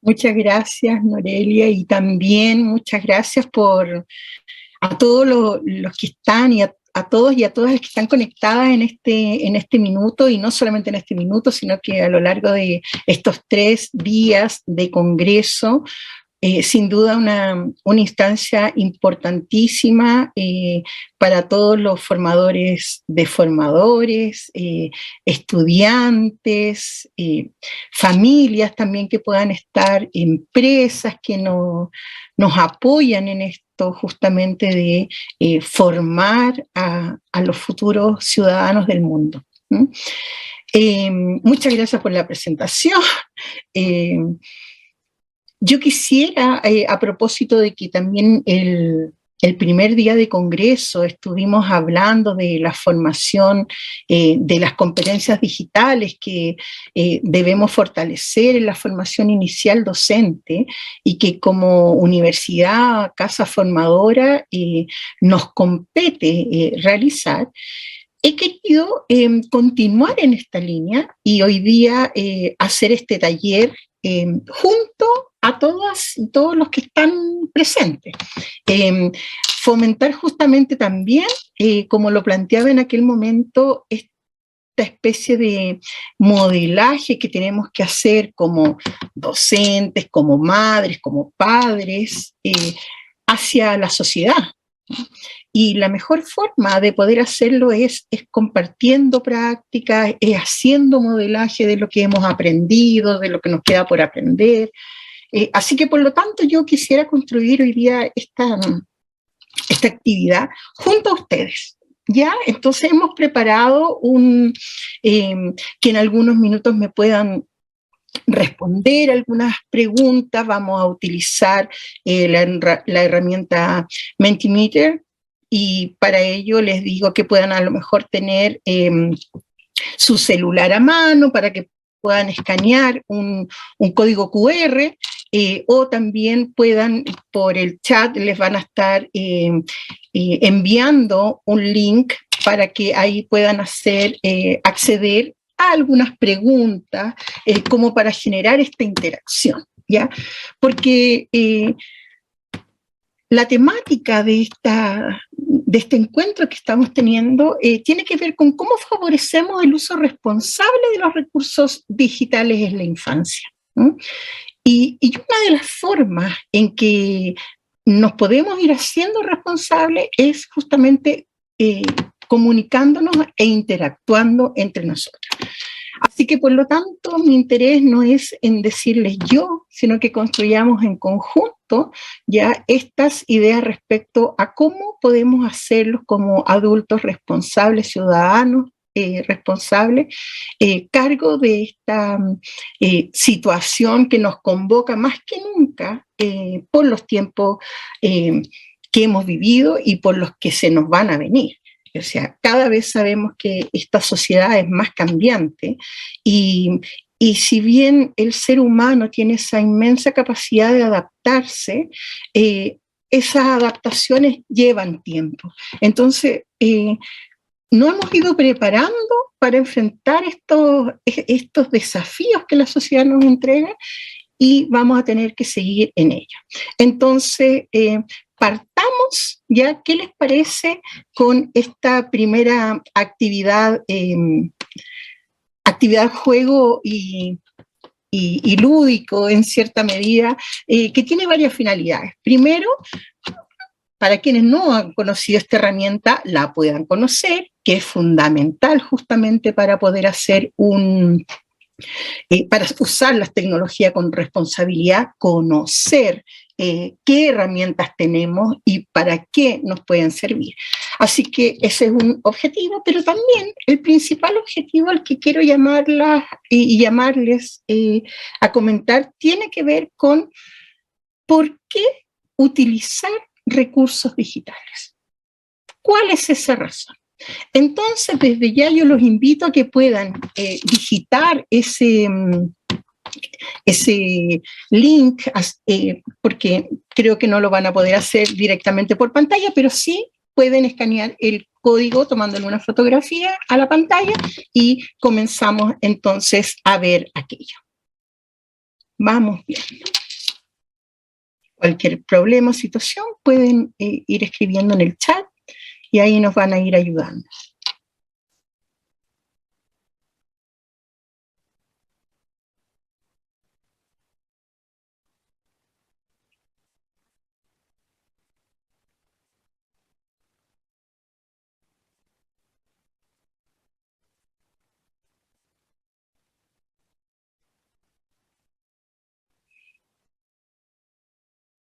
Muchas gracias, Norelia, y también muchas gracias a todos los que están a todos y a todas las que están conectadas en este minuto, y no solamente en este minuto, sino que a lo largo de estos 3 días de congreso. Sin duda una instancia importantísima para todos los formadores de formadores, estudiantes, familias también que puedan estar, empresas que nos apoyan en esto justamente de formar a los futuros ciudadanos del mundo. Muchas gracias por la presentación. Eh, yo quisiera, a propósito de que también el primer día de congreso estuvimos hablando de la formación, de las competencias digitales que debemos fortalecer en la formación inicial docente, y que como universidad, casa formadora, nos compete realizar. He querido continuar en esta línea y hoy día hacer este taller junto a todas y todos los que están presentes. Eh, Fomentar justamente también, como lo planteaba en aquel momento, esta especie de modelaje que tenemos que hacer como docentes, como madres, como padres, hacia la sociedad. Y la mejor forma de poder hacerlo es compartiendo prácticas, es haciendo modelaje de lo que hemos aprendido, de lo que nos queda por aprender. Así que, por lo tanto, yo quisiera construir hoy día esta actividad junto a ustedes. ¿Ya? Entonces hemos preparado que en algunos minutos me puedan responder algunas preguntas. Vamos a utilizar la herramienta Mentimeter, y para ello les digo que puedan a lo mejor tener su celular a mano para que puedan escanear un código QR, o también puedan, por el chat les van a estar enviando un link para que ahí puedan acceder a algunas preguntas, como para generar esta interacción, ¿ya? Porque la temática de este encuentro que estamos teniendo tiene que ver con cómo favorecemos el uso responsable de los recursos digitales en la infancia. Y una de las formas en que nos podemos ir haciendo responsables es justamente comunicándonos e interactuando entre nosotros. Así que, por lo tanto, mi interés no es en decirles yo, sino que construyamos en conjunto ya estas ideas respecto a cómo podemos hacerlos como adultos responsables, ciudadanos responsables, cargo de esta situación que nos convoca más que nunca por los tiempos que hemos vivido y por los que se nos van a venir. O sea, cada vez sabemos que esta sociedad es más cambiante, y si bien el ser humano tiene esa inmensa capacidad de adaptarse, esas adaptaciones llevan tiempo. Entonces, nos hemos ido preparando para enfrentar estos desafíos que la sociedad nos entrega, y vamos a tener que seguir en ello. Entonces, partamos ya. ¿Qué les parece con esta primera actividad, juego y lúdico en cierta medida, que tiene varias finalidades? Primero, para quienes no han conocido esta herramienta, la puedan conocer, que es fundamental justamente para poder hacer para usar las tecnologías con responsabilidad, conocer qué herramientas tenemos y para qué nos pueden servir. Así que ese es un objetivo, pero también el principal objetivo al que quiero llamarlas y llamarles a comentar tiene que ver con por qué utilizar recursos digitales. ¿Cuál es esa razón? Entonces, desde ya yo los invito a que puedan digitar ese link, porque creo que no lo van a poder hacer directamente por pantalla, pero sí pueden escanear el código tomándole una fotografía a la pantalla, y comenzamos entonces a ver aquello. Vamos bien. Cualquier problema o situación pueden ir escribiendo en el chat y ahí nos van a ir ayudando.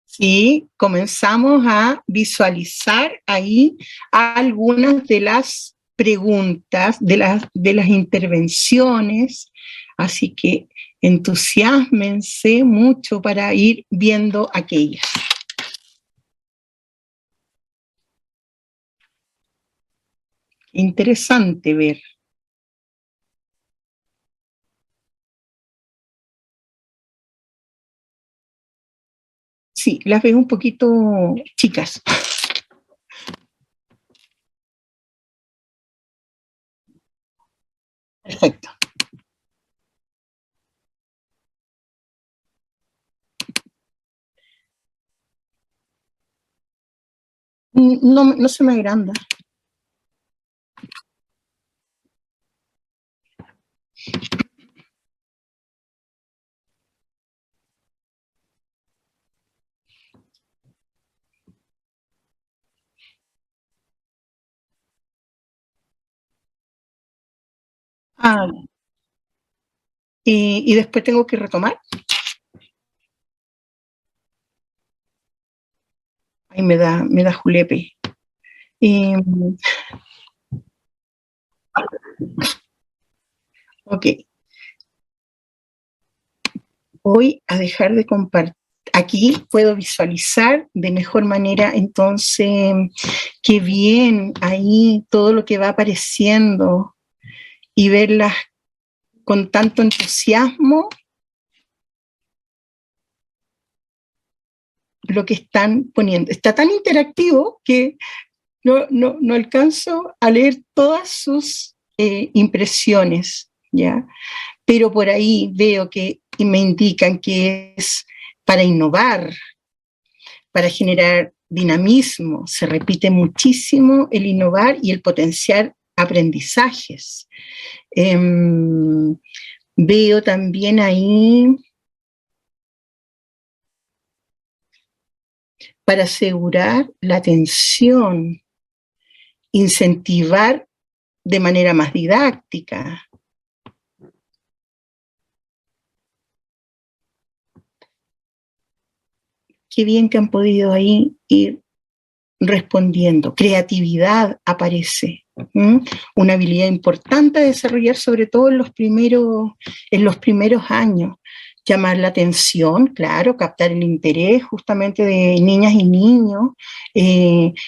Sí, comenzamos a visualizar ahí algunas de las preguntas, de las intervenciones, así que entusiásmense mucho para ir viendo aquellas. Interesante ver. Sí, las veo un poquito chicas. Perfecto. No, no se me agranda. Ah, y después tengo que retomar. Ay, me da julepe. Ok, voy a dejar de compartir. Aquí puedo visualizar de mejor manera, entonces, qué bien ahí todo lo que va apareciendo y verlas con tanto entusiasmo lo que están poniendo. Está tan interactivo que no alcanzo a leer todas sus impresiones, ¿ya? Pero por ahí veo que me indican que es para innovar, para generar dinamismo. Se repite muchísimo el innovar y el potenciar aprendizajes. Veo también ahí para asegurar la atención, incentivar de manera más didáctica. Qué bien que han podido ahí ir respondiendo. Creatividad aparece. Una habilidad importante a desarrollar, sobre todo en los primeros años. Llamar la atención, claro, captar el interés justamente de niñas y niños,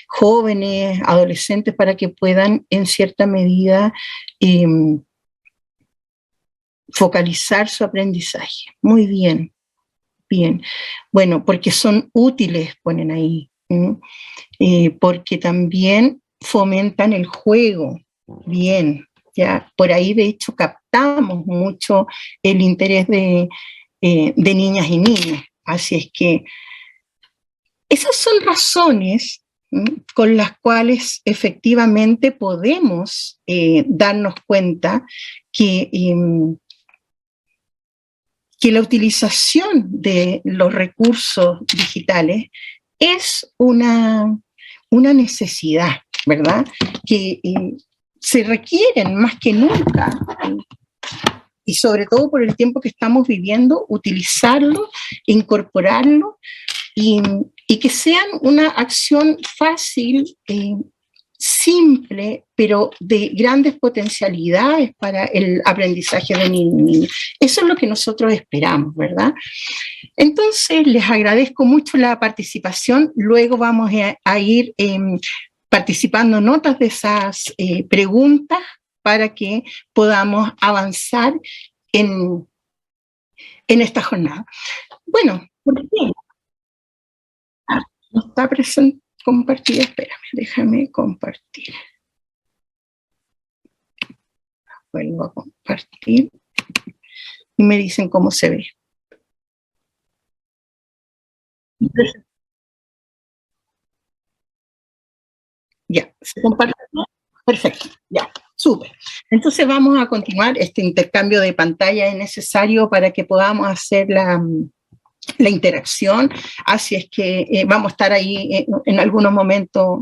jóvenes, adolescentes, para que puedan en cierta medida eh, focalizar su aprendizaje. Muy bien, bien. Bueno, porque son útiles, ponen ahí. Porque también fomentan el juego. Bien, ya por ahí de hecho captamos mucho el interés de niñas y niños. Así es que esas son razones con las cuales efectivamente podemos darnos cuenta que, que la utilización de los recursos digitales es una necesidad, ¿verdad? Que se requieren más que nunca, y sobre todo por el tiempo que estamos viviendo, utilizarlo, incorporarlo y que sean una acción fácil, simple, pero de grandes potencialidades para el aprendizaje de niños. Eso es lo que nosotros esperamos, ¿verdad? Entonces, les agradezco mucho la participación. Luego vamos a ir participando notas de esas preguntas para que podamos avanzar en, en esta jornada. Bueno, ¿por qué? Ah, no está presente compartida. Espérame, déjame compartir. Vuelvo a compartir y me dicen cómo se ve. Ya, se comparte. Perfecto, ya, súper. Entonces vamos a continuar. Este intercambio de pantalla es necesario para que podamos hacer la interacción, así es que vamos a estar ahí en algunos momentos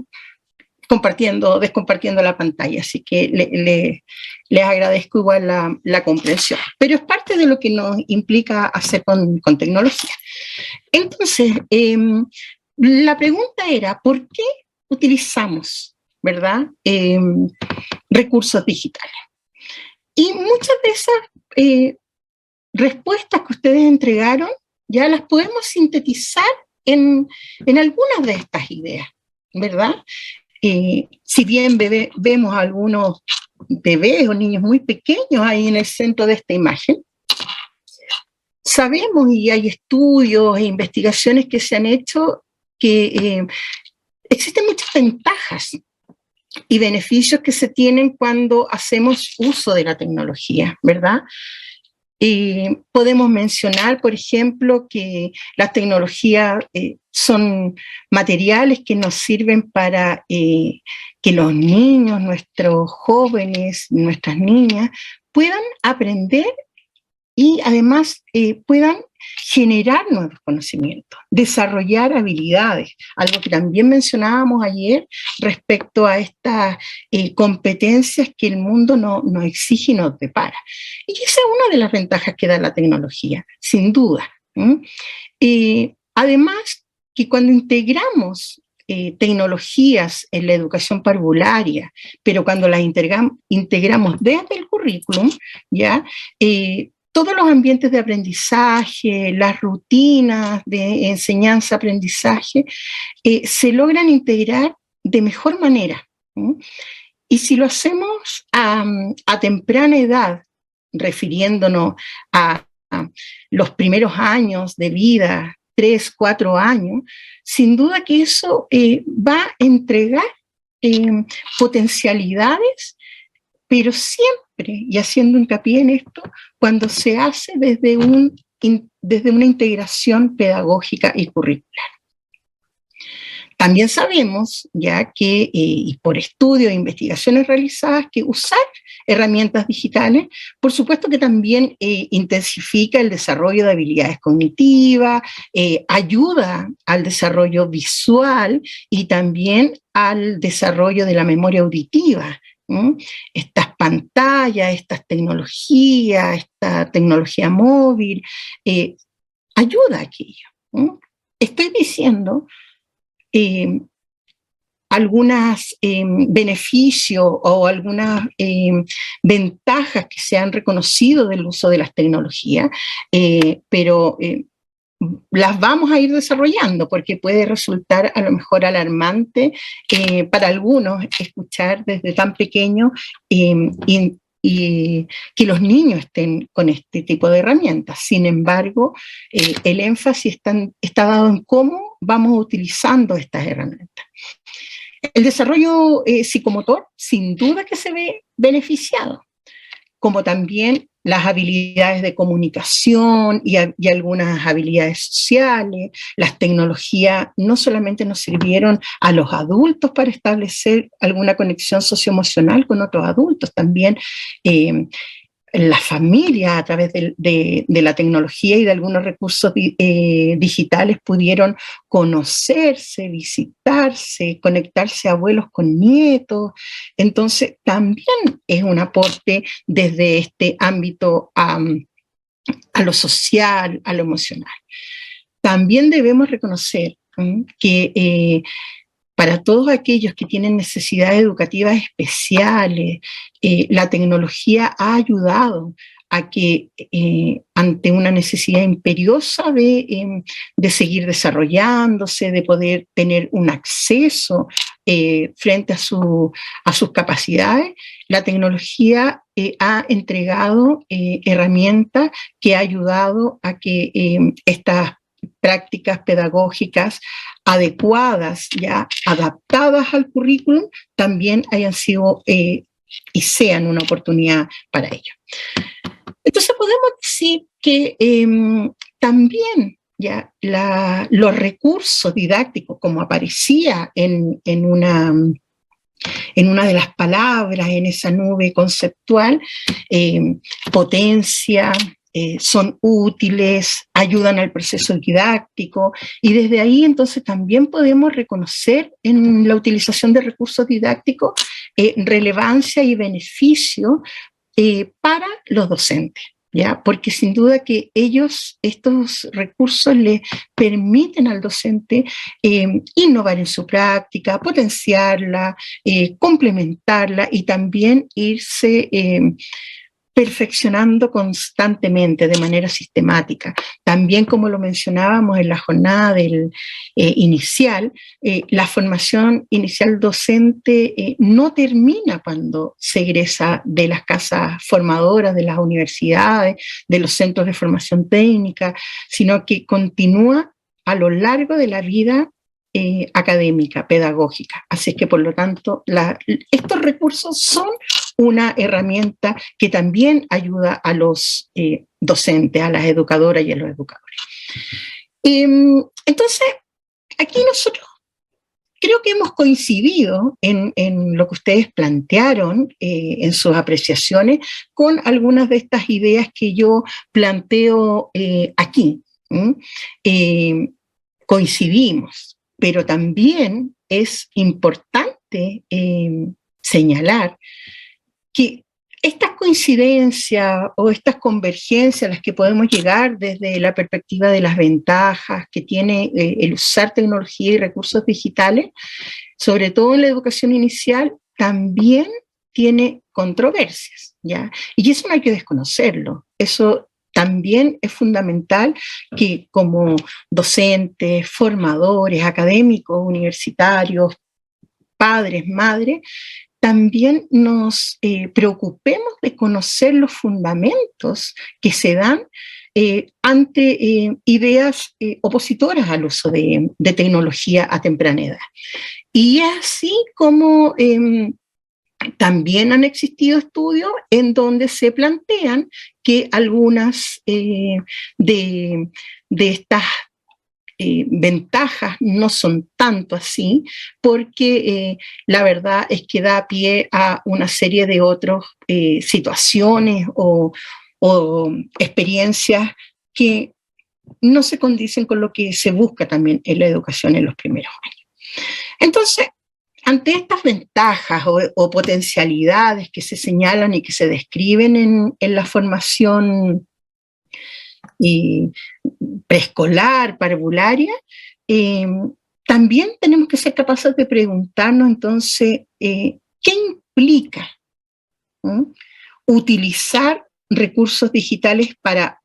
compartiendo, descompartiendo la pantalla, así que les agradezco igual la comprensión. Pero es parte de lo que nos implica hacer con tecnología. Entonces, la pregunta era, ¿por qué utilizamos, verdad, recursos digitales? Y muchas de esas respuestas que ustedes entregaron ya las podemos sintetizar en algunas de estas ideas, ¿verdad? Si bien vemos algunos bebés o niños muy pequeños ahí en el centro de esta imagen, sabemos y hay estudios e investigaciones que se han hecho que existen muchas ventajas y beneficios que se tienen cuando hacemos uso de la tecnología, ¿verdad? Podemos mencionar, por ejemplo, que las tecnologías son materiales que nos sirven para que los niños, nuestros jóvenes, nuestras niñas, puedan aprender y además puedan generar nuevos conocimientos, desarrollar habilidades, algo que también mencionábamos ayer respecto a estas competencias que el mundo nos exige y nos depara. Y esa es una de las ventajas que da la tecnología, sin duda. Además, que cuando integramos tecnologías en la educación parvularia, pero cuando las integramos desde el currículum, ¿ya? Todos los ambientes de aprendizaje, las rutinas de enseñanza-aprendizaje, se logran integrar de mejor manera. Y si lo hacemos a temprana edad, refiriéndonos a los primeros años de vida, 3, 4 años, sin duda que eso va a entregar potencialidades, pero siempre, y haciendo hincapié en esto, cuando se hace desde una integración pedagógica y curricular. También sabemos ya que, y por estudios e investigaciones realizadas, que usar herramientas digitales, por supuesto que también intensifica el desarrollo de habilidades cognitivas, ayuda al desarrollo visual y también al desarrollo de la memoria auditiva. Estas pantallas, estas tecnologías, esta tecnología móvil, ayuda a aquello. Estoy diciendo algunos beneficios o algunas ventajas que se han reconocido del uso de las tecnologías, pero las vamos a ir desarrollando porque puede resultar a lo mejor alarmante para algunos escuchar desde tan pequeño y que los niños estén con este tipo de herramientas. Sin embargo, el énfasis está dado en cómo vamos utilizando estas herramientas. El desarrollo psicomotor, sin duda que se ve beneficiado, como también las habilidades de comunicación y algunas habilidades sociales. Las tecnologías no solamente nos sirvieron a los adultos para establecer alguna conexión socioemocional con otros adultos, también la familia a través de la tecnología y de algunos recursos digitales pudieron conocerse, visitarse, conectarse abuelos con nietos. Entonces también es un aporte desde este ámbito a lo social, a lo emocional. También debemos reconocer que para todos aquellos que tienen necesidades educativas especiales, la tecnología ha ayudado a que ante una necesidad imperiosa de seguir desarrollándose, de poder tener un acceso frente a sus capacidades, la tecnología ha entregado herramientas que ha ayudado a que estas prácticas pedagógicas adecuadas, ya adaptadas al currículum, también hayan sido y sean una oportunidad para ello. Entonces podemos decir que también ya los recursos didácticos, como aparecía en una de las palabras, en esa nube conceptual, potencia, son útiles, ayudan al proceso didáctico, y desde ahí entonces también podemos reconocer en la utilización de recursos didácticos relevancia y beneficio para los docentes. ¿Ya? Porque sin duda que estos recursos le permiten al docente innovar en su práctica, potenciarla, complementarla y también irse perfeccionando constantemente, de manera sistemática. También, como lo mencionábamos en la jornada inicial, la formación inicial docente no termina cuando se egresa de las casas formadoras, de las universidades, de los centros de formación técnica, sino que continúa a lo largo de la vida académica, pedagógica. Así es que, por lo tanto, estos recursos son una herramienta que también ayuda a los docentes, a las educadoras y a los educadores. Entonces, aquí nosotros creo que hemos coincidido en lo que ustedes plantearon en sus apreciaciones con algunas de estas ideas que yo planteo aquí. Coincidimos, pero también es importante señalar que estas coincidencias o estas convergencias a las que podemos llegar desde la perspectiva de las ventajas que tiene el usar tecnología y recursos digitales, sobre todo en la educación inicial, también tiene controversias, ¿ya? Y eso no hay que desconocerlo. Eso también es fundamental que como docentes, formadores, académicos, universitarios, padres, madres, también nos preocupemos de conocer los fundamentos que se dan ante ideas opositoras al uso de tecnología a temprana edad. Y así como también han existido estudios en donde se plantean que algunas de estas ventajas no son tanto así, porque la verdad es que da pie a una serie de otras situaciones o experiencias que no se condicen con lo que se busca también en la educación en los primeros años. Entonces, ante estas ventajas o potencialidades que se señalan y que se describen en la formación preescolar, parvularia, también tenemos que ser capaces de preguntarnos entonces, ¿qué implica utilizar recursos digitales para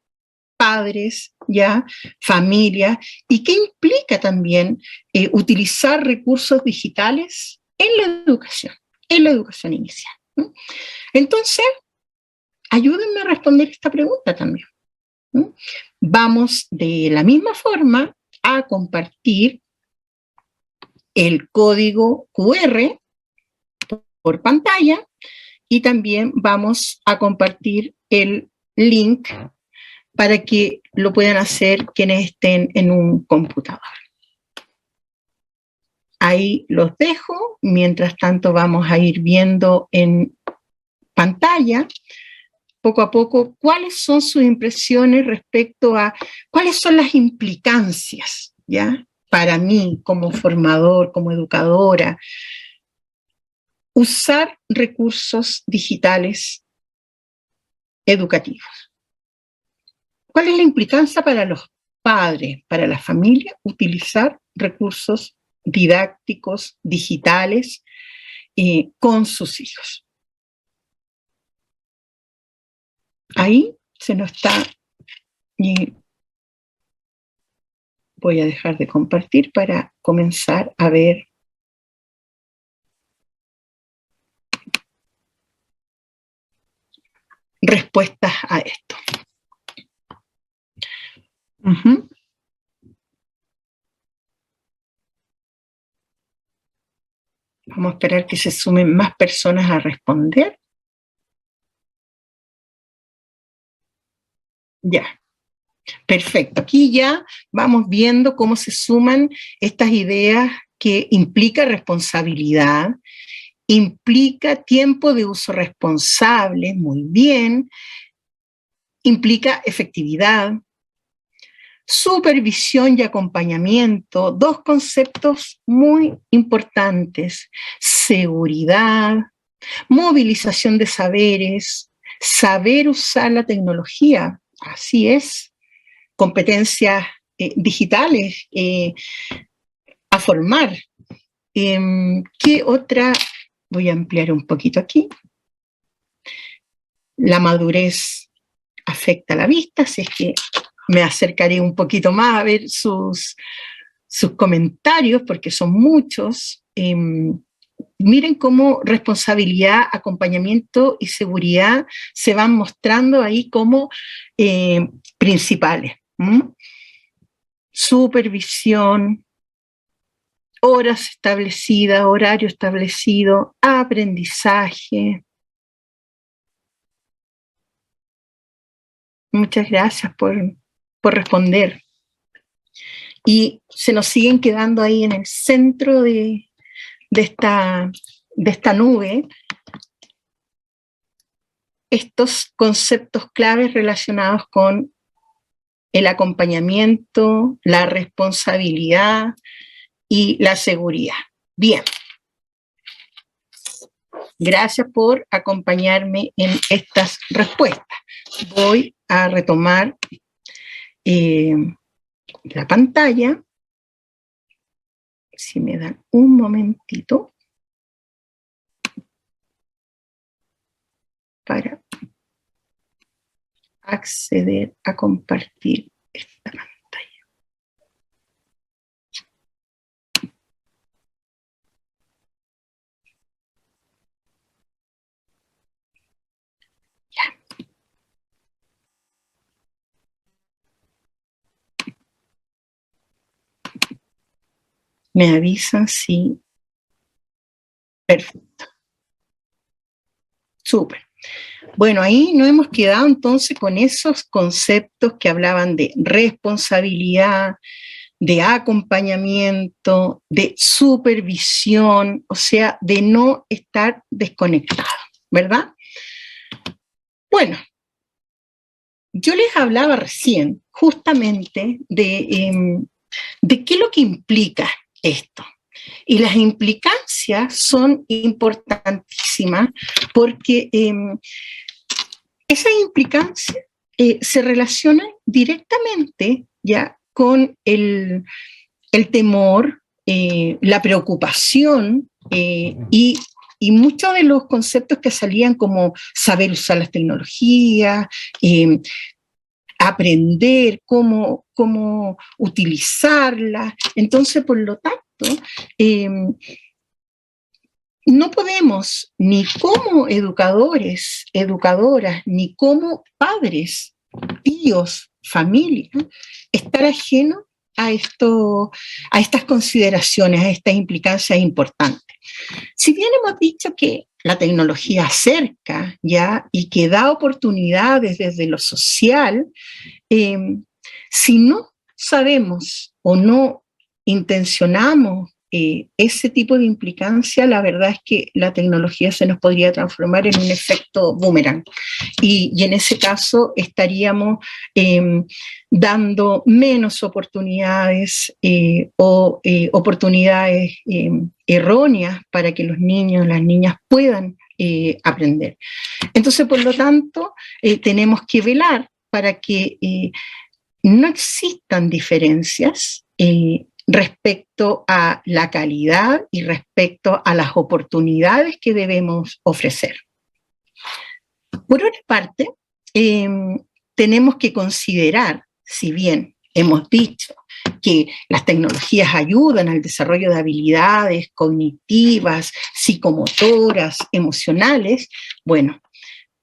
padres, ya, familias, y qué implica también utilizar recursos digitales en la educación inicial? Entonces, ayúdenme a responder esta pregunta también. Vamos de la misma forma a compartir el código QR por pantalla y también vamos a compartir el link para que lo puedan hacer quienes estén en un computador. Ahí los dejo. Mientras tanto vamos a ir viendo en pantalla poco a poco cuáles son sus impresiones respecto a cuáles son las implicancias, ¿ya? Para mí como formador, como educadora, usar recursos digitales educativos. ¿Cuál es la implicancia para los padres, para la familia, utilizar recursos didácticos digitales con sus hijos? Ahí se nos está, y voy a dejar de compartir para comenzar a ver respuestas a esto. Vamos a esperar que se sumen más personas a responder. Ya. Perfecto. Aquí ya vamos viendo cómo se suman estas ideas que implica responsabilidad, implica tiempo de uso responsable, muy bien, implica efectividad, supervisión y acompañamiento, dos conceptos muy importantes, seguridad, movilización de saberes, saber usar la tecnología, así es, competencias digitales a formar. ¿Qué otra? Voy a ampliar un poquito aquí. La madurez afecta la vista, así es que me acercaré un poquito más a ver sus comentarios, porque son muchos. Miren cómo responsabilidad, acompañamiento y seguridad se van mostrando ahí como principales. Supervisión, horas establecidas, horario establecido, aprendizaje. Muchas gracias por responder. Y se nos siguen quedando ahí en el centro de esta nube estos conceptos claves relacionados con el acompañamiento, la responsabilidad y la seguridad. Bien. Gracias por acompañarme en estas respuestas. Voy a retomar la pantalla. Si me dan un momentito para acceder a compartir esta pantalla. Ya. Me avisan si... Perfecto. Súper. Bueno, ahí nos hemos quedado entonces con esos conceptos que hablaban de responsabilidad, de acompañamiento, de supervisión, o sea, de no estar desconectado, ¿verdad? Bueno, yo les hablaba recién justamente de qué es lo que implica esto. Y las implicancias son importantísimas porque esas implicancias se relacionan directamente ya con el temor, la preocupación y muchos de los conceptos que salían como saber usar las tecnologías, aprender cómo utilizarlas. Entonces, por lo tanto, no podemos, ni como educadores, educadoras, ni como padres, tíos, familia, estar ajenos a estas consideraciones, a estas implicancias importantes. Si bien hemos dicho que la tecnología acerca ya y que da oportunidades desde lo social, si no sabemos o no intencionamos ese tipo de implicancia, la verdad es que la tecnología se nos podría transformar en un efecto boomerang. Y en ese caso estaríamos dando menos oportunidades o oportunidades erróneas para que los niños, las niñas puedan aprender. Entonces, por lo tanto, tenemos que velar para que no existan diferencias respecto a la calidad y respecto a las oportunidades que debemos ofrecer. Por otra parte, tenemos que considerar, si bien hemos dicho que las tecnologías ayudan al desarrollo de habilidades cognitivas, psicomotoras, emocionales, bueno,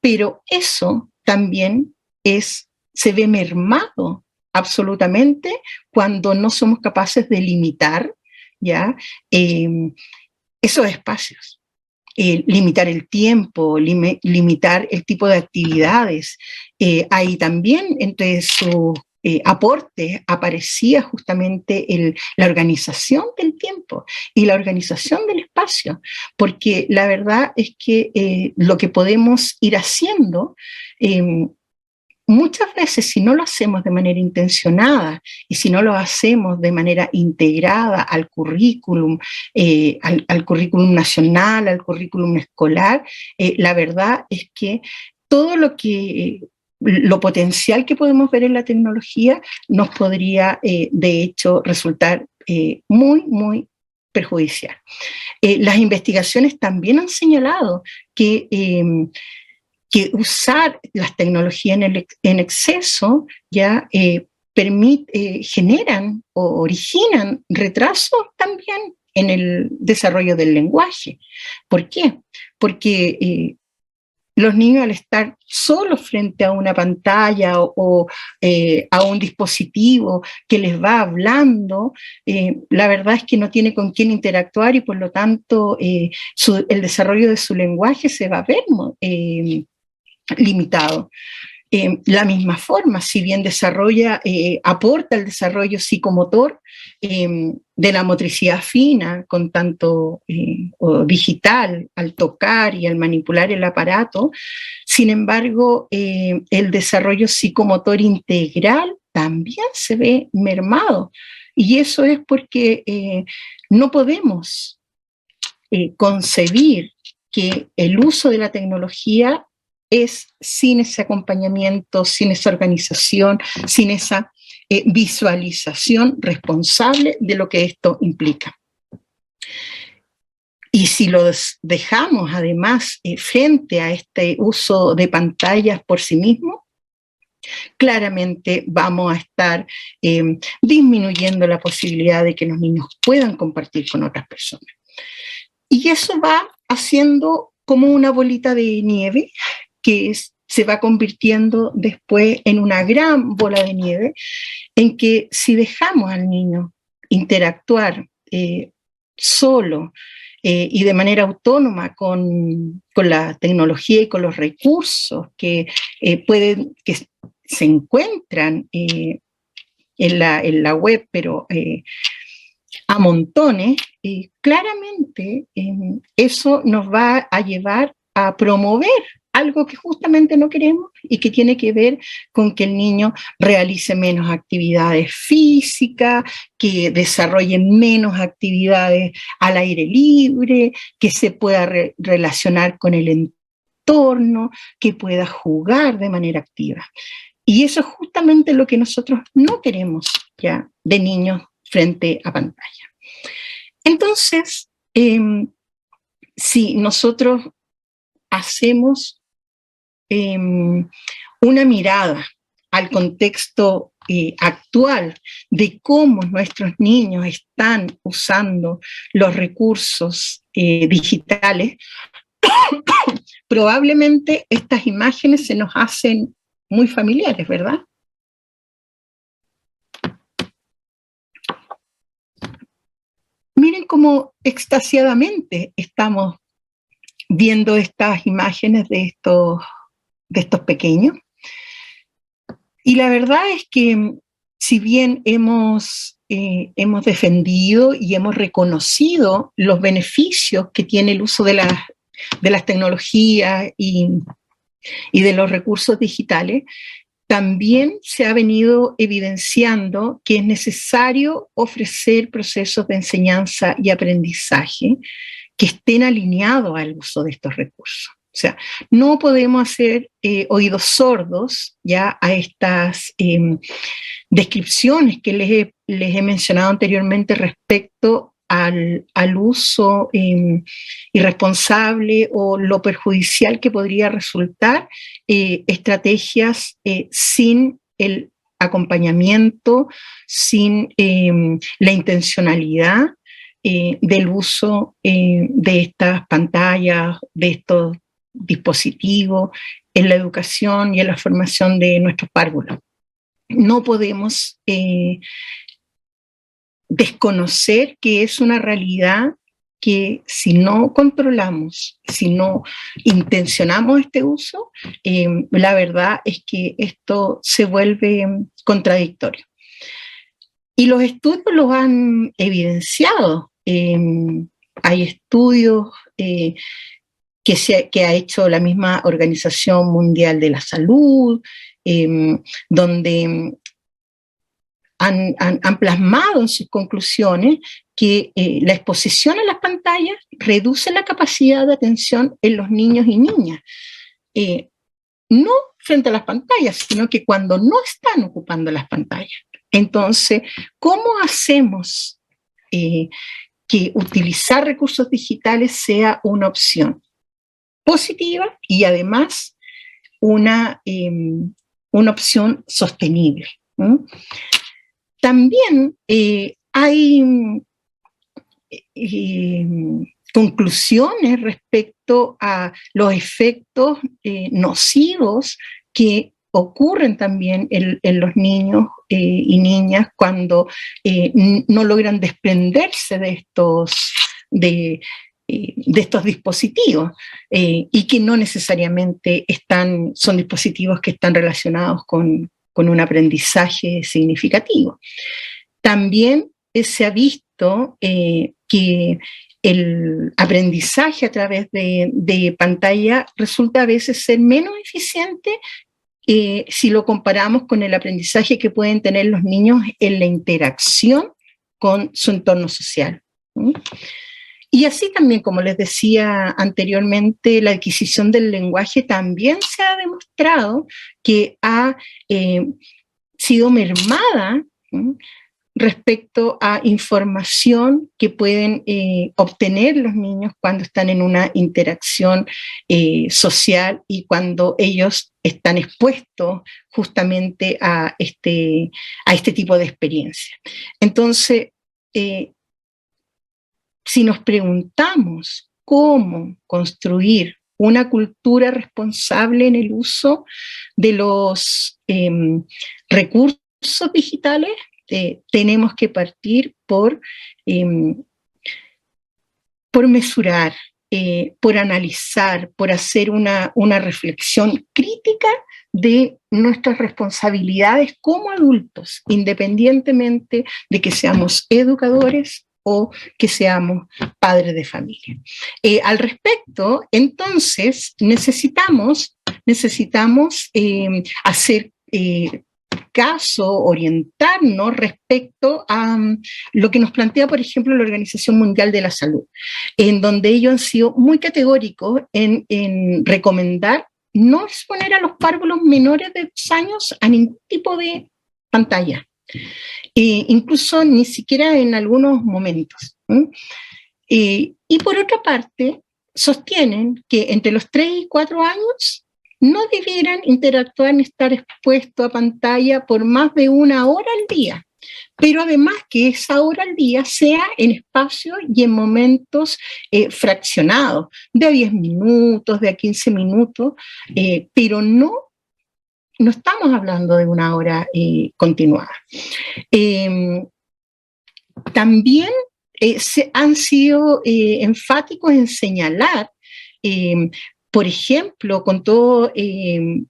pero eso también se ve mermado absolutamente cuando no somos capaces de limitar ¿ya? Esos espacios. Limitar el tiempo, limitar el tipo de actividades. Hay también entre sus aportes aparecía justamente la organización del tiempo y la organización del espacio, porque la verdad es que lo que podemos ir haciendo, muchas veces, si no lo hacemos de manera intencionada y si no lo hacemos de manera integrada al currículum, al currículum nacional, al currículum escolar, la verdad es que todo lo potencial que podemos ver en la tecnología nos podría, de hecho, resultar muy, muy perjudicial. Las investigaciones también han señalado que usar las tecnologías en exceso ya generan o originan retrasos también en el desarrollo del lenguaje. ¿Por qué? Porque los niños, al estar solos frente a una pantalla o a un dispositivo que les va hablando, la verdad es que no tiene con quién interactuar y por lo tanto el desarrollo de su lenguaje se va a ver limitado. La misma forma, si bien aporta el desarrollo psicomotor de la motricidad fina, con tanto o digital, al tocar y al manipular el aparato, sin embargo, el desarrollo psicomotor integral también se ve mermado. Y eso es porque no podemos concebir que el uso de la tecnología es sin ese acompañamiento, sin esa organización, sin esa visualización responsable de lo que esto implica. Y si los dejamos además frente a este uso de pantallas por sí mismo, claramente vamos a estar disminuyendo la posibilidad de que los niños puedan compartir con otras personas. Y eso va haciendo como una bolita de nieve que se va convirtiendo después en una gran bola de nieve, en que si dejamos al niño interactuar solo y de manera autónoma con la tecnología y con los recursos que se encuentran en la web, pero a montones, claramente eso nos va a llevar a promover algo que justamente no queremos y que tiene que ver con que el niño realice menos actividades físicas, que desarrolle menos actividades al aire libre, que se pueda relacionar con el entorno, que pueda jugar de manera activa. Y eso es justamente lo que nosotros no queremos ya de niños frente a pantalla. Entonces, si nosotros hacemos una mirada al contexto actual de cómo nuestros niños están usando los recursos digitales, probablemente estas imágenes se nos hacen muy familiares, ¿verdad? Miren cómo extasiadamente estamos viendo estas imágenes de estos pequeños. Y la verdad es que si bien hemos defendido y hemos reconocido los beneficios que tiene el uso de las tecnologías y de los recursos digitales, también se ha venido evidenciando que es necesario ofrecer procesos de enseñanza y aprendizaje que estén alineados al uso de estos recursos. O sea, no podemos hacer oídos sordos ya a estas descripciones que les he mencionado anteriormente respecto al uso irresponsable o lo perjudicial que podría resultar estrategias sin el acompañamiento, sin la intencionalidad del uso de estas pantallas, de estos dispositivos en la educación y en la formación de nuestros párvulos. No podemos desconocer que es una realidad que si no controlamos, si no intencionamos este uso, la verdad es que esto se vuelve contradictorio. Y los estudios lo han evidenciado. Hay estudios que ha hecho la misma Organización Mundial de la Salud, donde han plasmado en sus conclusiones que la exposición a las pantallas reduce la capacidad de atención en los niños y niñas. No frente a las pantallas, sino que cuando no están ocupando las pantallas. Entonces, ¿cómo hacemos que utilizar recursos digitales sea una opción positiva y además una opción sostenible? También hay conclusiones respecto a los efectos nocivos que ocurren también en los niños y niñas cuando no logran desprenderse de estos dispositivos y que no necesariamente son dispositivos que están relacionados con un aprendizaje significativo. También se ha visto que el aprendizaje a través de pantalla resulta a veces ser menos eficiente si lo comparamos con el aprendizaje que pueden tener los niños en la interacción con su entorno social. Y así también, como les decía anteriormente, la adquisición del lenguaje también se ha demostrado que ha sido mermada respecto a información que pueden obtener los niños cuando están en una interacción social y cuando ellos están expuestos justamente a este tipo de experiencia. Entonces, si nos preguntamos cómo construir una cultura responsable en el uso de los recursos digitales, tenemos que partir por mesurar, por analizar, por hacer una reflexión crítica de nuestras responsabilidades como adultos, independientemente de que seamos educadores o que seamos padres de familia. Al respecto, entonces, necesitamos hacer caso, orientarnos respecto a lo que nos plantea, por ejemplo, la Organización Mundial de la Salud, en donde ellos han sido muy categóricos en recomendar no exponer a los párvulos menores de 2 años a ningún tipo de pantalla. Incluso ni siquiera en algunos momentos. Y por otra parte, sostienen que entre los 3 y 4 años no debieran interactuar ni estar expuestos a pantalla por más de 1 hora al día, pero además que esa hora al día sea en espacios y en momentos fraccionados, de a 10 minutos, de a 15 minutos, pero no estamos hablando de 1 hora continuada. También han sido enfáticos en señalar, por ejemplo, con todo el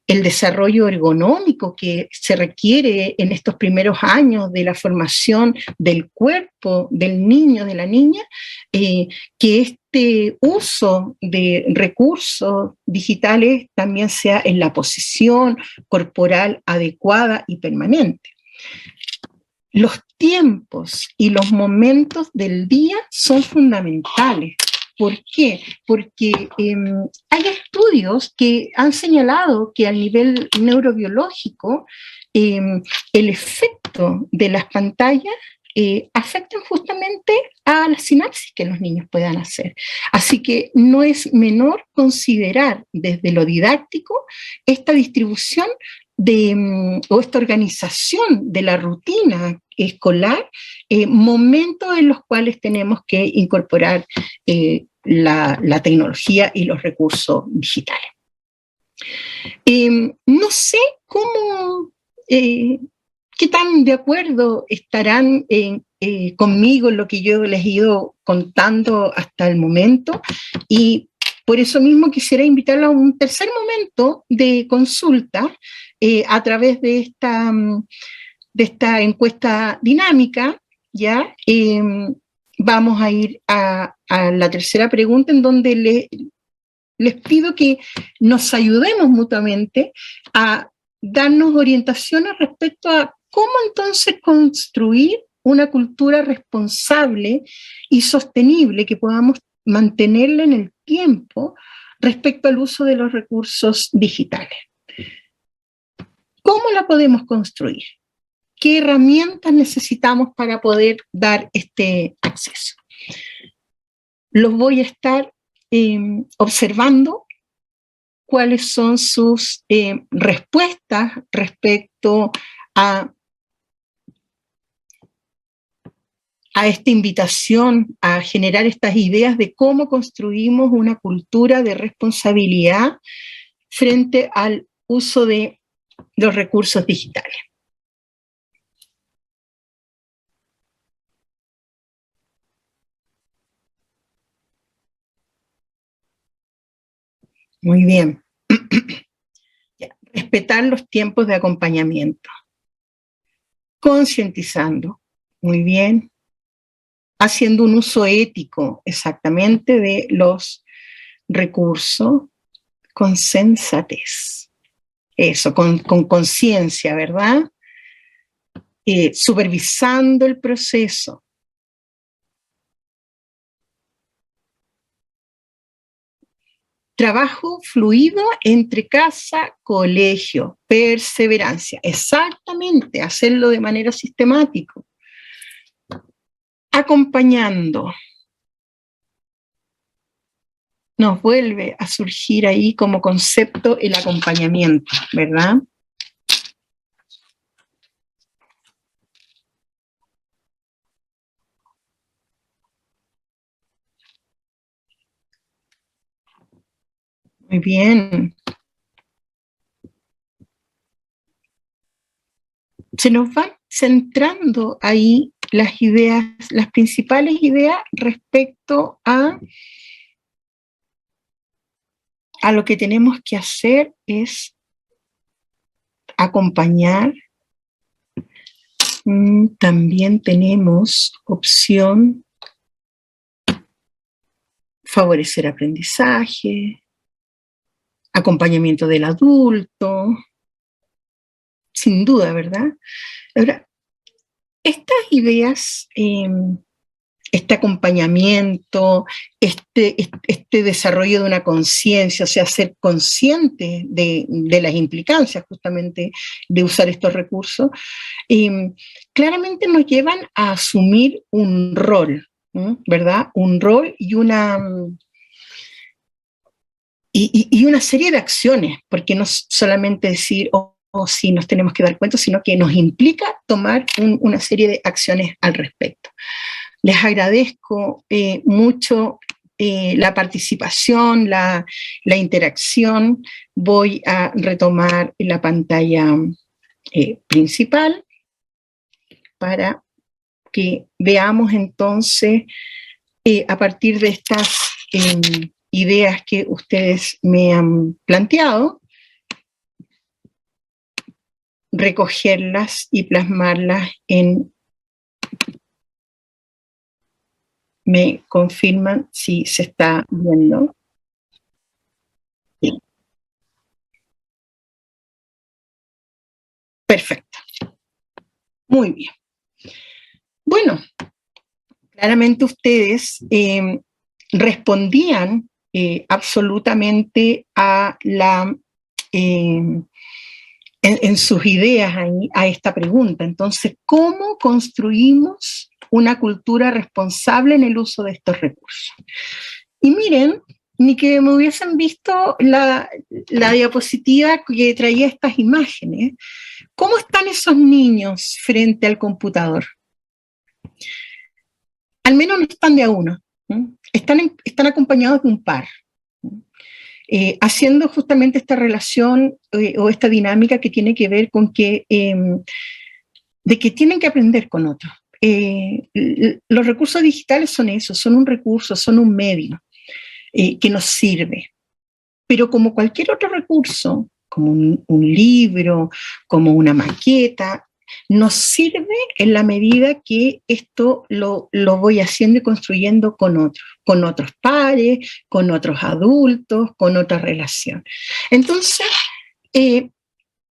desarrollo ergonómico que se requiere en estos primeros años de la formación del cuerpo del niño, de la niña, que este uso de recursos digitales también sea en la posición corporal adecuada y permanente. Los tiempos y los momentos del día son fundamentales. ¿Por qué? Porque hay estudios que han señalado que a nivel neurobiológico el efecto de las pantallas afectan justamente a la sinapsis que los niños puedan hacer. Así que no es menor considerar desde lo didáctico esta distribución o esta organización de la rutina escolar, momentos en los cuales tenemos que incorporar la tecnología y los recursos digitales. No sé cómo, qué tan de acuerdo estarán conmigo lo que yo les he ido contando hasta el momento, y por eso mismo quisiera invitarla a un tercer momento de consulta a través de esta encuesta dinámica, ¿ya? Vamos a ir a la tercera pregunta, en donde les pido que nos ayudemos mutuamente a darnos orientaciones respecto a cómo entonces construir una cultura responsable y sostenible que podamos mantenerla en el tiempo respecto al uso de los recursos digitales. ¿Cómo la podemos construir? ¿Qué herramientas necesitamos para poder dar este acceso? Los voy a estar observando cuáles son sus respuestas respecto a esta invitación a generar estas ideas de cómo construimos una cultura de responsabilidad frente al uso de los recursos digitales. Muy bien. Respetar los tiempos de acompañamiento. Concientizando. Muy bien. Haciendo un uso ético, exactamente, de los recursos con sensatez. Eso, con conciencia, ¿verdad? Supervisando el proceso. Trabajo fluido entre casa, colegio, perseverancia. Exactamente, hacerlo de manera sistemática. Acompañando. Nos vuelve a surgir ahí como concepto el acompañamiento, ¿verdad? Muy bien. Se nos van centrando ahí las ideas, las principales ideas respecto a lo que tenemos que hacer es acompañar. También tenemos opción favorecer aprendizaje, acompañamiento del adulto, sin duda, ¿verdad? Ahora, estas ideas, este acompañamiento, este desarrollo de una conciencia, o sea, ser consciente de las implicancias justamente de usar estos recursos, claramente nos llevan a asumir un rol, ¿verdad? Un rol y una serie de acciones, porque no solamente decir, sí, nos tenemos que dar cuenta, sino que nos implica tomar una serie de acciones al respecto. Les agradezco mucho la participación, la interacción. Voy a retomar la pantalla principal para que veamos entonces, a partir de estas ideas que ustedes me han planteado, recogerlas y plasmarlas en... ¿Me confirman si se está viendo? Sí. Perfecto. Muy bien. Bueno, claramente ustedes respondían absolutamente a en sus ideas a esta pregunta. Entonces, ¿cómo construimos una cultura responsable en el uso de estos recursos? Y miren, ni que me hubiesen visto la diapositiva que traía estas imágenes. ¿Cómo están esos niños frente al computador? Al menos no están de a uno, están acompañados de un par, haciendo justamente esta relación o esta dinámica que tiene que ver con que, de que tienen que aprender con otros. los recursos digitales son eso, son un recurso, son un medio que nos sirve. Pero como cualquier otro recurso, como un libro, como una maqueta, nos sirve en la medida que esto lo voy haciendo y construyendo con otros pares, con otros adultos, con otra relación. Entonces,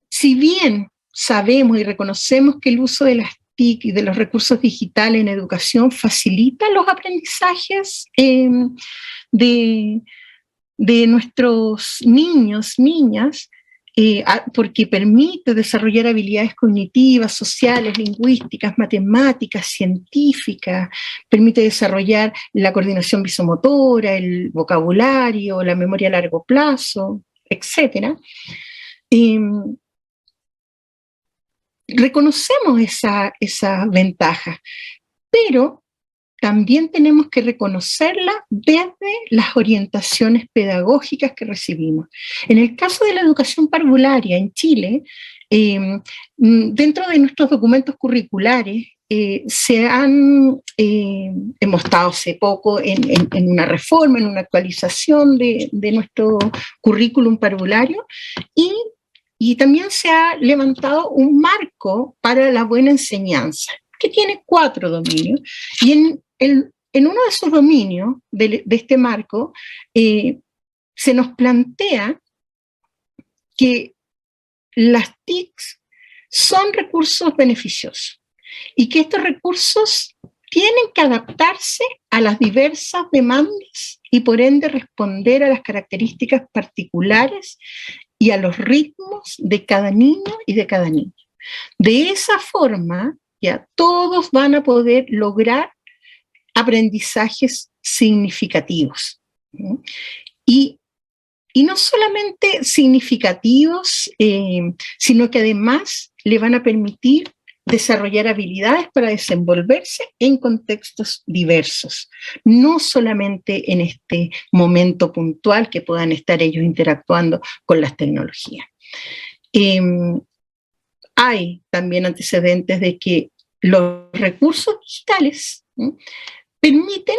si bien sabemos y reconocemos que el uso de las TIC y de los recursos digitales en educación facilita los aprendizajes de nuestros niños, niñas, porque permite desarrollar habilidades cognitivas, sociales, lingüísticas, matemáticas, científicas, permite desarrollar la coordinación visomotora, el vocabulario, la memoria a largo plazo, etc. Reconocemos esa ventaja, pero también tenemos que reconocerla desde las orientaciones pedagógicas que recibimos. En el caso de la educación parvularia en Chile, dentro de nuestros documentos curriculares, hemos estado hace poco en una reforma, en una actualización de nuestro currículum parvulario, y también se ha levantado un marco para la buena enseñanza, que tiene 4 dominios, y en uno de esos dominios de este marco se nos plantea que las TICs son recursos beneficiosos y que estos recursos tienen que adaptarse a las diversas demandas y por ende responder a las características particulares y a los ritmos de cada niño y de cada niña. De esa forma, ya todos van a poder lograr aprendizajes significativos. Y no solamente significativos, sino que además le van a permitir desarrollar habilidades para desenvolverse en contextos diversos, no solamente en este momento puntual que puedan estar ellos interactuando con las tecnologías. Hay también antecedentes de que los recursos digitales permiten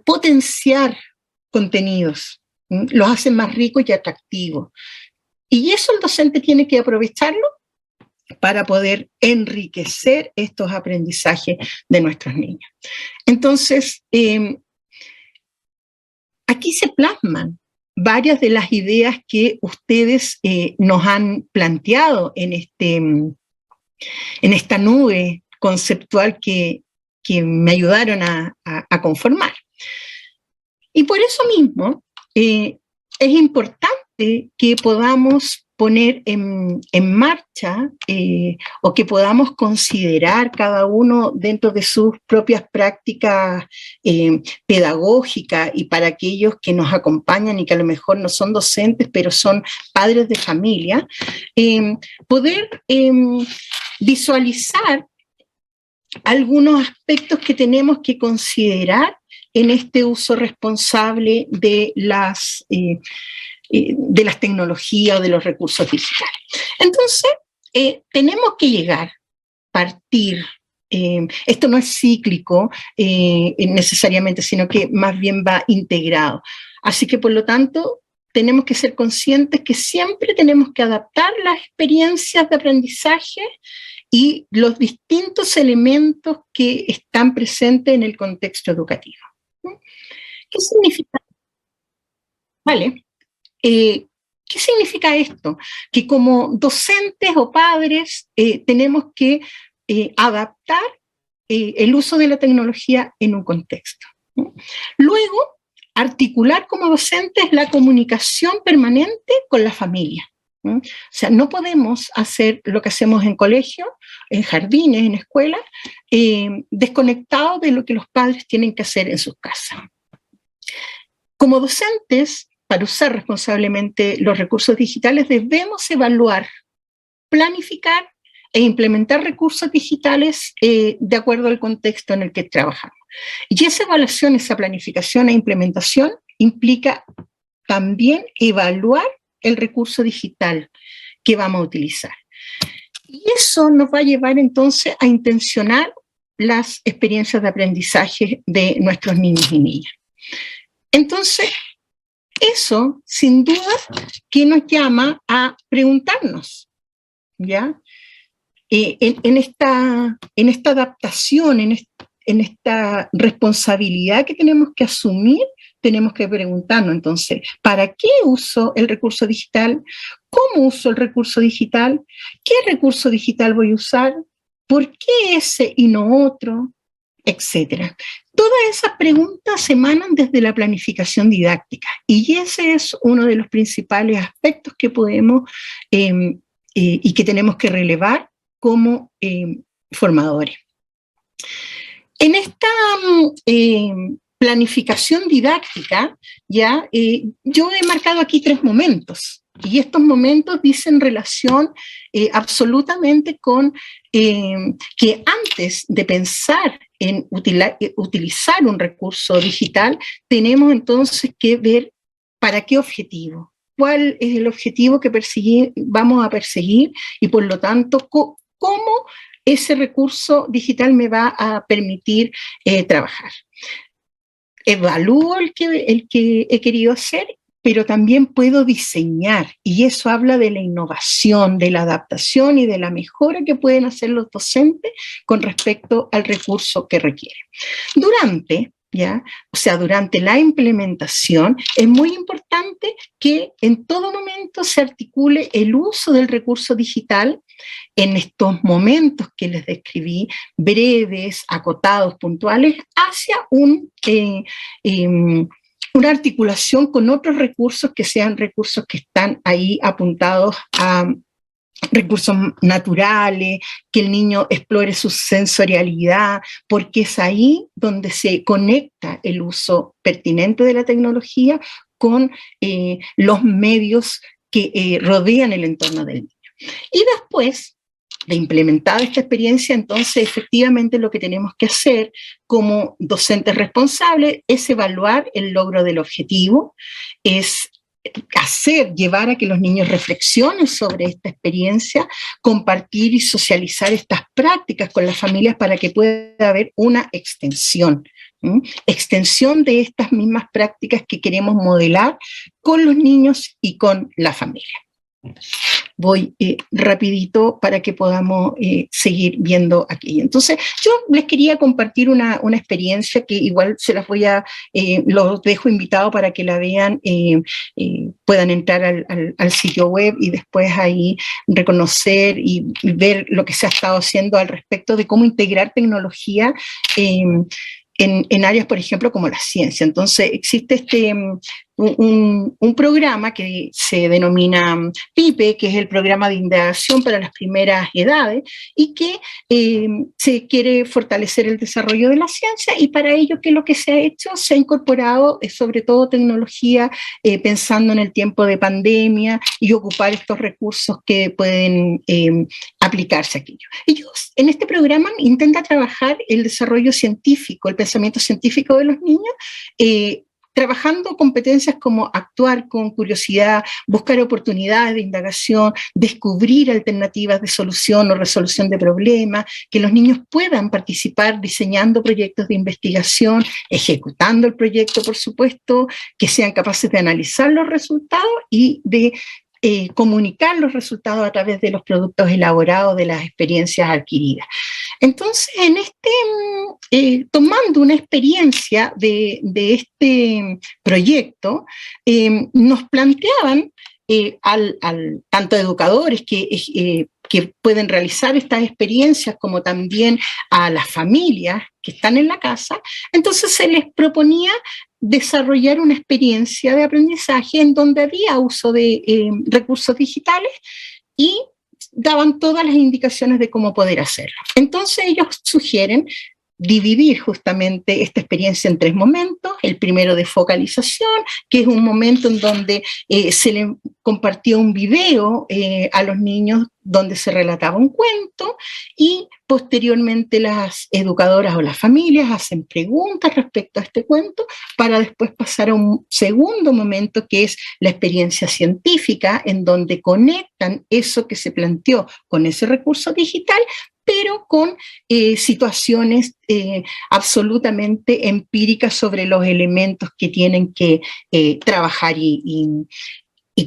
potenciar contenidos, los hacen más ricos y atractivos. Y eso el docente tiene que aprovecharlo para poder enriquecer estos aprendizajes de nuestros niños. Entonces, aquí se plasman varias de las ideas que ustedes nos han planteado en esta nube conceptual que me ayudaron a conformar. Y por eso mismo es importante que podamos poner en marcha o que podamos considerar cada uno dentro de sus propias prácticas pedagógicas, y para aquellos que nos acompañan y que a lo mejor no son docentes, pero son padres de familia, poder visualizar algunos aspectos que tenemos que considerar en este uso responsable de las tecnologías o de los recursos digitales. Entonces, tenemos que partir. Esto no es cíclico necesariamente, sino que más bien va integrado. Así que, por lo tanto, tenemos que ser conscientes que siempre tenemos que adaptar las experiencias de aprendizaje y los distintos elementos que están presentes en el contexto educativo. ¿Qué significa? Vale. ¿Qué significa esto? Que como docentes o padres tenemos que adaptar el uso de la tecnología en un contexto. Luego, articular como docentes la comunicación permanente con la familia. O sea, no podemos hacer lo que hacemos en colegio, en jardines, en escuelas, desconectados de lo que los padres tienen que hacer en sus casas. Como docentes, para usar responsablemente los recursos digitales, debemos evaluar, planificar e implementar recursos digitales de acuerdo al contexto en el que trabajamos. Y esa evaluación, esa planificación e implementación implica también evaluar el recurso digital que vamos a utilizar. Y eso nos va a llevar entonces a intencionar las experiencias de aprendizaje de nuestros niños y niñas. Entonces, eso, sin duda, que nos llama a preguntarnos, ¿ya? En esta adaptación, en esta responsabilidad que tenemos que asumir, tenemos que preguntarnos, entonces, ¿para qué uso el recurso digital? ¿Cómo uso el recurso digital? ¿Qué recurso digital voy a usar? ¿Por qué ese y no otro? Etcétera. Todas esas preguntas emanan desde la planificación didáctica y ese es uno de los principales aspectos que podemos y que tenemos que relevar como formadores. En esta planificación didáctica, ya, yo he marcado aquí 3 momentos, y estos momentos dicen relación absolutamente con que antes de pensar en utilizar un recurso digital, tenemos entonces que ver para qué objetivo, cuál es el objetivo que vamos a perseguir y por lo tanto cómo ese recurso digital me va a permitir trabajar. Evalúo el que he querido hacer, pero también puedo diseñar, y eso habla de la innovación, de la adaptación y de la mejora que pueden hacer los docentes con respecto al recurso que requieren. Durante la implementación es muy importante que en todo momento se articule el uso del recurso digital en estos momentos que les describí, breves, acotados, puntuales, hacia una articulación con otros recursos que sean recursos que están ahí apuntados a recursos naturales, que el niño explore su sensorialidad, porque es ahí donde se conecta el uso pertinente de la tecnología con los medios que rodean el entorno del niño. Y después de implementada esta experiencia, entonces efectivamente lo que tenemos que hacer como docentes responsables es evaluar el logro del objetivo, es llevar a que los niños reflexionen sobre esta experiencia, compartir y socializar estas prácticas con las familias para que pueda haber una extensión de estas mismas prácticas que queremos modelar con los niños y con la familia. Voy rapidito para que podamos seguir viendo aquí. Entonces, yo les quería compartir una experiencia que igual se las los dejo invitados para que la vean, puedan entrar al sitio web y después ahí reconocer y ver lo que se ha estado haciendo al respecto de cómo integrar tecnología en áreas, por ejemplo, como la ciencia. Entonces, existe un programa que se denomina PIPE, que es el programa de indagación para las primeras edades, y que se quiere fortalecer el desarrollo de la ciencia, y para ello, ¿qué es lo que se ha hecho? Se ha incorporado sobre todo tecnología pensando en el tiempo de pandemia y ocupar estos recursos que pueden aplicarse a aquello. Ellos en este programa intentan trabajar el desarrollo científico, el pensamiento científico de los niños, trabajando competencias como actuar con curiosidad, buscar oportunidades de indagación, descubrir alternativas de solución o resolución de problemas, que los niños puedan participar diseñando proyectos de investigación, ejecutando el proyecto, por supuesto, que sean capaces de analizar los resultados y de comunicar los resultados a través de los productos elaborados, de las experiencias adquiridas. Entonces, tomando una experiencia de este proyecto, nos planteaban tanto a educadores que pueden realizar estas experiencias, como también a las familias que están en la casa, entonces se les proponía desarrollar una experiencia de aprendizaje en donde había uso de recursos digitales y daban todas las indicaciones de cómo poder hacerlo. Entonces ellos sugieren dividir justamente esta experiencia en 3 momentos. El primero de focalización, que es un momento en donde se le compartió un video a los niños donde se relataba un cuento, y posteriormente las educadoras o las familias hacen preguntas respecto a este cuento para después pasar a un segundo momento, que es la experiencia científica, en donde conectan eso que se planteó con ese recurso digital pero con situaciones absolutamente empíricas sobre los elementos que tienen que trabajar y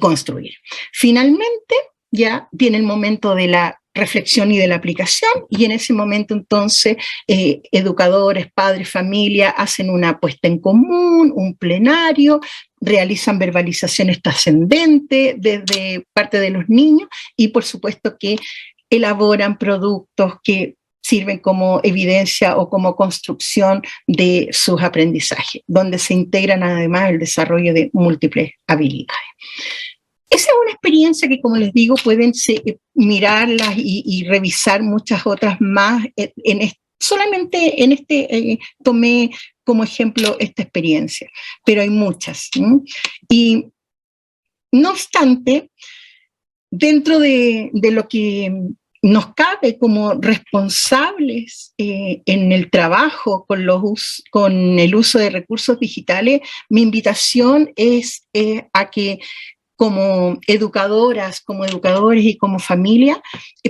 construir. Finalmente, ya viene el momento de la reflexión y de la aplicación, y en ese momento entonces educadores, padres, familia hacen una puesta en común, un plenario, realizan verbalizaciones trascendentes desde parte de los niños y por supuesto que elaboran productos que sirven como evidencia o como construcción de sus aprendizajes, donde se integran además el desarrollo de múltiples habilidades. Esa es una experiencia que, como les digo, pueden mirarlas y revisar muchas otras más. Solamente en tomé como ejemplo esta experiencia, pero hay muchas. Y no obstante, dentro de lo que nos cabe como responsables en el trabajo con el uso de recursos digitales, mi invitación es a que como educadoras, como educadores y como familia,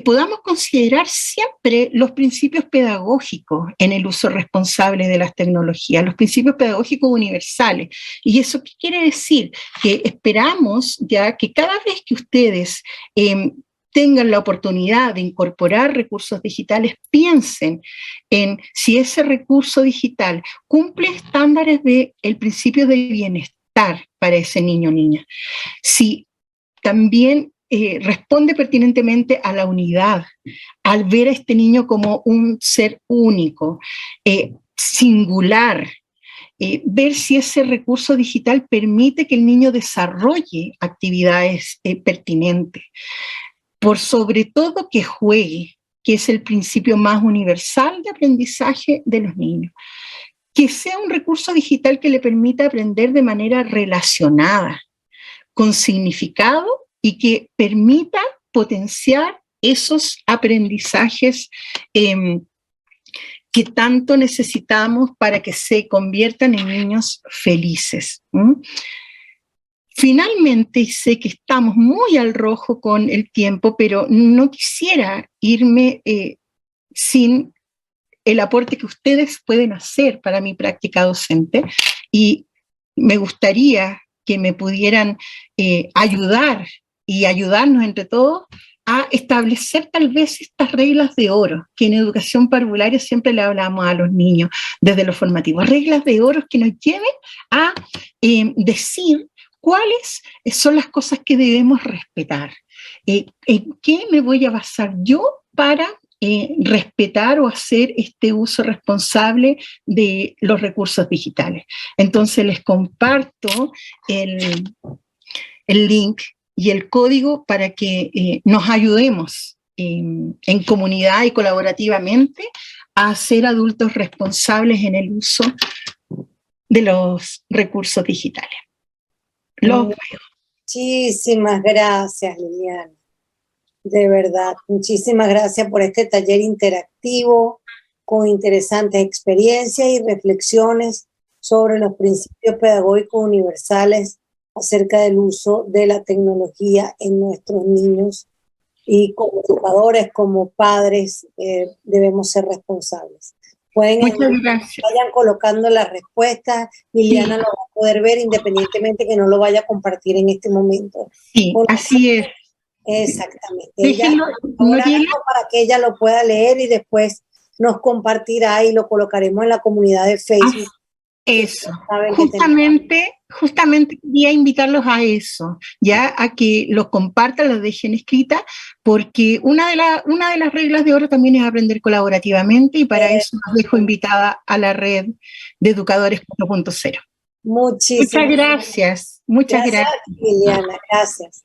podamos considerar siempre los principios pedagógicos en el uso responsable de las tecnologías, los principios pedagógicos universales. ¿Y eso qué quiere decir? Que esperamos ya que cada vez que ustedes tengan la oportunidad de incorporar recursos digitales, piensen en si ese recurso digital cumple estándares del principio de bienestar para ese niño o niña. Si también responde pertinentemente a la unidad, al ver a este niño como un ser único, singular, ver si ese recurso digital permite que el niño desarrolle actividades pertinentes. Por sobre todo que juegue, que es el principio más universal de aprendizaje de los niños. Que sea un recurso digital que le permita aprender de manera relacionada, con significado y que permita potenciar esos aprendizajes que tanto necesitamos para que se conviertan en niños felices. Finalmente, sé que estamos muy al rojo con el tiempo, pero no quisiera irme sin el aporte que ustedes pueden hacer para mi práctica docente y me gustaría que me pudieran ayudar y ayudarnos entre todos a establecer tal vez estas reglas de oro que en educación parvularia siempre le hablamos a los niños desde lo formativo, reglas de oro que nos lleven a decir cuáles son las cosas que debemos respetar, en qué me voy a basar yo para respetar o hacer este uso responsable de los recursos digitales. Entonces les comparto el link y el código para que nos ayudemos en comunidad y colaborativamente a ser adultos responsables en el uso de los recursos digitales. Los veo. Muchísimas gracias, Liliana. De verdad, muchísimas gracias por este taller interactivo con interesantes experiencias y reflexiones sobre los principios pedagógicos universales acerca del uso de la tecnología en nuestros niños, y como educadores, como padres, debemos ser responsables. Pueden vayan colocando las respuestas, Liliana lo va a poder ver independientemente que no lo vaya a compartir en este momento. Sí, así es. Exactamente. Ahora para que ella lo pueda leer y después nos compartirá y lo colocaremos en la comunidad de Facebook. Eso, justamente quería invitarlos a eso, ya a que los compartan, los dejen escrita, porque una de las reglas de oro también es aprender colaborativamente y para eso los dejo invitada a la red de Educadores 4.0. Muchas gracias. Muchas gracias. Liliana, gracias.